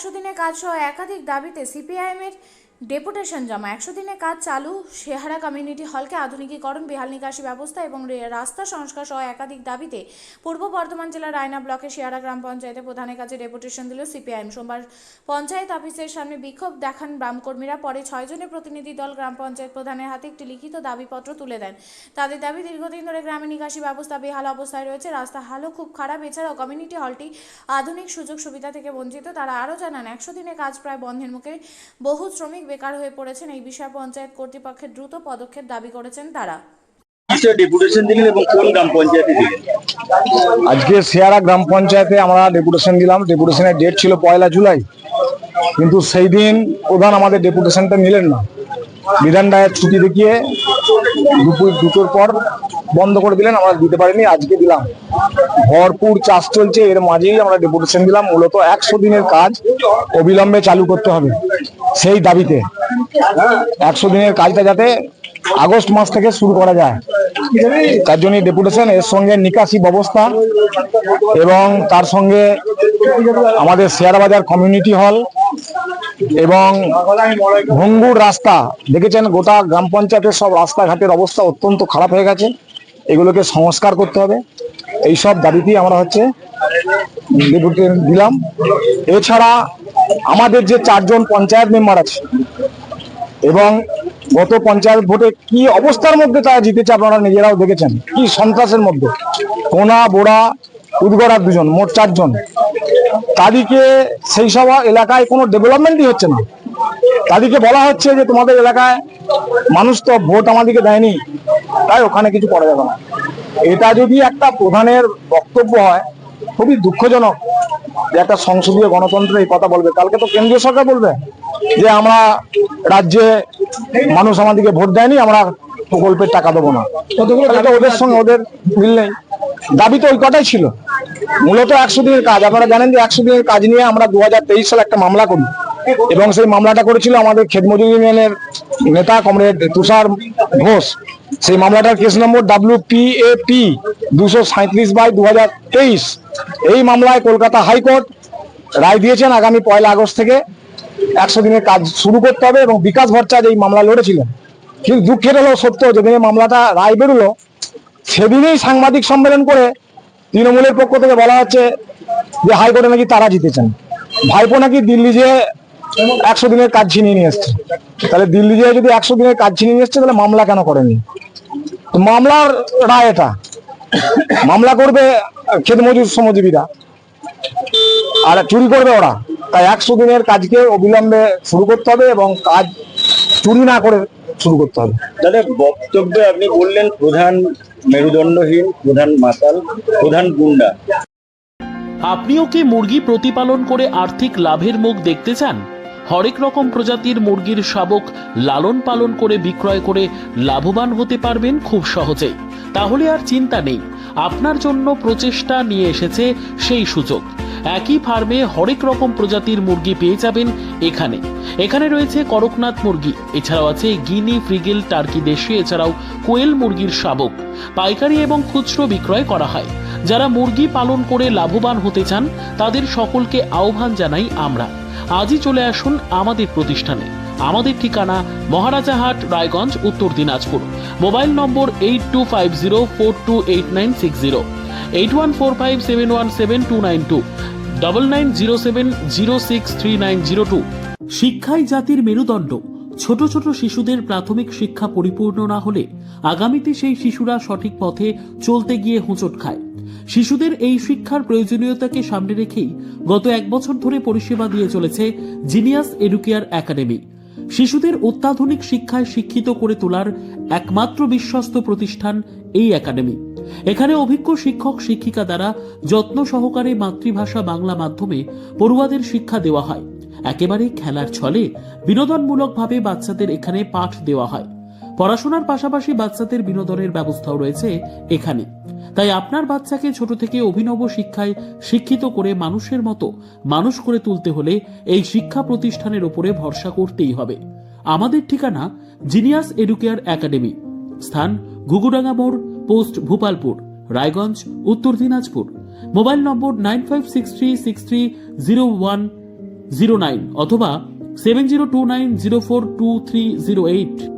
100 দিনের কাজ সহ একাধিক দাবিতে সিপিআইএমের ডেপুটেশন জমা। 100 দিনের কাজ চালু, শেহারা কমিউনিটি হলকে আধুনিকীকরণ, বেহাল নিকাশি ব্যবস্থা এবং রাস্তা সংস্কার সহ একাধিক দাবিতে পূর্ব বর্ধমান জেলার রায়না ব্লকের শেহারা গ্রাম পঞ্চায়েতে প্রধানের কাছে ডেপুটেশন দিল সিপিআইএম। সোমবার পঞ্চায়েত অফিসের সামনে বিক্ষোভ দেখান বামকর্মীরা। পরে 6 জনের প্রতিনিধি দল গ্রাম পঞ্চায়েত প্রধানের হাতে একটি লিখিত দাবিপত্র তুলে দেন। তাদের দাবি, দীর্ঘদিন ধরে গ্রামে নিকাশি ব্যবস্থা বেহাল অবস্থায় রয়েছে, রাস্তা হালও খুব খারাপ। এছাড়াও কমিউনিটি হলটি আধুনিক সুযোগ সুবিধা থেকে বঞ্চিত। তারা আরও জানান, 100 দিনের কাজ প্রায় বন্ধের মুখে, বহু শ্রমিক বেকার হয়ে পড়েছেন। এই বিষয়ে পঞ্চায়েত কর্তৃপক্ষের দ্রুত পদক্ষেপ দাবি করেছেন তারা। আজকে শেয়ারা গ্রাম পঞ্চায়েতে আমরা ডেপুটেশন দিলাম। ডেপুটেশনের ডেট ছিল 1 জুলাই, কিন্তু সেই দিন প্রধান আমাদের ডেপুটেশনটা নিলেন না। বিধান রায়ের ছুটি দেখিয়ে দুপুর 2টোর পর বন্ধ করে দিলেন, আমরা দিতে পারিনি। আজকে দিলাম, ভরপুর চাষ চলছে, এর মাঝেই আমরা ডেপুটেশন দিলাম। মূলত 100 দিনের কাজ অবিলম্বে চালু করতে হবে সেই দাবিতে। 100 দিনের কাজটা যাতে আগস্ট মাস থেকে শুরু করা যায়, তার জন্য ডেপুটেশন। এর সঙ্গে নিকাশি ব্যবস্থা এবং তার সঙ্গে আমাদের শেয়ারা বাজার কমিউনিটি হল এবং ভঙ্গুর রাস্তা দেখেছেন, গোটা গ্রাম পঞ্চায়েতের সব রাস্তাঘাটের অবস্থা অত্যন্ত খারাপ হয়ে গেছে, এগুলোকে সংস্কার করতে হবে। এইসব দাবিতেই আমরা ডেপুটেশন দিলাম। এছাড়া আমাদের যে 4 জন পঞ্চায়েত মেম্বার আছে এবং গত পঞ্চায়েত ভোটে কি অবস্থার মধ্যে তারা জিতেছে আপনারা নিজেরাও দেখেছেন, কি সন্ত্রাসের মধ্যে। কোনা, বোড়া, উদগড়ার 2 জন, মোট 4 জন। তাদেরকে সেই সব এলাকায় কোনো ডেভেলপমেন্টই হচ্ছে না। তাদেরকে বলা হচ্ছে যে তোমাদের এলাকায় মানুষ তো ভোট আমাদেরকে দেয়নি, তাই ওখানে কিছু করা যাবে না। এটা যদি একটা প্রধানের বক্তব্য হয়, খুবই দুঃখজনক যে একটা সংসদীয় গণতন্ত্র এই কথা বলবে। কালকে তো কেন্দ্রীয় সরকার বলবে যে আমরা রাজ্যে মানুষ আমাদেরকে ভোট দেয়নি, আমরা প্রকল্পের টাকা দেবো না। ওদের সঙ্গে ওদের মিল নেই। দাবি তো ওই কটাই ছিল মূলত। 100 দিনের কাজ, আপনারা জানেন যে 100 দিনের কাজ নিয়ে আমরা 2023 সালে একটা মামলা করি এবং সেই মামলাটা করেছিল আমাদের ক্ষেতমজুর ইউনিয়নের নেতা কমরেড তুষার ঘোষ। সেই মামলাটার কেস নম্বর WPAP 237/2023। এই মামলায় কলকাতা হাইকোর্ট রায় দিয়েছেন আগামী 1 আগস্ট থেকে 100 দিনের কাজ শুরু করতে হবে এবং বিকাশ ভট্টাচার্য এই মামলা লড়েছিলেন। কিন্তু দুঃখের হলো সত্য, যেদিনে মামলাটা রায় বেরোলো সেদিনেই সাংবাদিক সম্মেলন করে তৃণমূলের পক্ষ থেকে বলা হচ্ছে যে হাইকোর্টে নাকি তারা জিতেছেন। ভাইপো নাকি দিল্লি যেয়ে 100 দিনের কাজ ছিনিয়ে নিয়ে এসছে। তাহলে দিল্লি যেয়ে যদি 100 দিনের কাজ ছিনিয়ে নিয়ে এসছে, তাহলে মামলা কেন করেনি? মামলার রায় এটা, মামলা করবে ক্ষেতমজুর শ্রমজীবীরা আর চুরি করবে ওরা। তাই 100 দিনের কাজকে অবিলম্বে শুরু করতে হবে এবং কাজ চুরি না করে শুরু করতে হবে। তাহলে বক্তব্যে আপনি বললেন প্রধান মেরুদণ্ডহীন, প্রধান মাতাল, প্রধান গুন্ডা। আপনিও কি মুরগি প্রতিপালন করে আর্থিক লাভের মুখ দেখতে চান? হরেক রকম প্রজাতির মুরগির শাবক লালন পালন করে বিক্রয় করে লাভবান হতে পারবেন খুব সহজেই। তাহলে আর চিন্তা নেই, আপনার জন্য প্রচেষ্টা নিয়ে এসেছে সেই সুযোগ। একই ফার্মে হরেক রকম প্রজাতির মুরগি পেয়ে যাবেন এখানে রয়েছে করকনাথ মুরগি, এছাড়াও আছে গিনি, ফ্রিগেল, টার্কি দেশি, এছাড়াও কোয়েল মুরগির শাবক। পাইকারি এবং খুচরো বিক্রয় করা হয়। যারা মুরগি পালন করে লাভবান হতে চান তাদের সকলকে আহ্বান জানাই আমরা। আজই চলে আসুন আমাদের প্রতিষ্ঠানে। আমাদের ঠিকানা মহারাজাহাট, রায়গঞ্জ, উত্তর দিনাজপুর। মোবাইল নম্বর 8250428960, 8145717292, 9907063902। শিক্ষাই জাতির মেরুদণ্ড। ছোট ছোট শিশুদের প্রাথমিক শিক্ষা পরিপূর্ণ না হলে আগামীতে সেই শিশুরা সঠিক পথে চলতে গিয়ে হোঁচট খায়। শিশুদের এই শিক্ষার প্রয়োজনীয়তাকে সামনে রেখেই গত 1 বছর ধরে পরিষেবা দিয়ে চলেছে জিনিয়াস এডুকেয়ার একাডেমি। শিশুদের অত্যাধুনিক শিক্ষায় শিক্ষিত করে তোলার একমাত্র বিশ্বস্ত প্রতিষ্ঠান এই একাডেমি। এখানে অভিজ্ঞ শিক্ষক শিক্ষিকা দ্বারা যত্ন সহকারে মাতৃভাষা বাংলা মাধ্যমে পড়ুয়াদের শিক্ষা দেওয়া হয়। একেবারে খেলার ছলে বিনোদনমূলকভাবে বাচ্চাদের এখানে পাঠ দেওয়া হয়। পড়াশোনার পাশাপাশি বাচ্চাদের বিনোদনের ব্যবস্থাও রয়েছে এখানে। তাই আপনার বাচ্চাকে ছোট থেকে অভিনব শিক্ষায় শিক্ষিত করে মানুষের মতো মানুষ করে তুলতে হলে এই শিক্ষা প্রতিষ্ঠানের উপরে ভরসা করতেই হবে। আমাদের ঠিকানা জিনিয়াস এডুকেয়ার একাডেমি, স্থান ঘুঘুডাঙ্গা মোড়, পোস্ট ভূপালপুর, রায়গঞ্জ, উত্তর দিনাজপুর। মোবাইল নম্বর 95636301 09 অথবা 7029042308।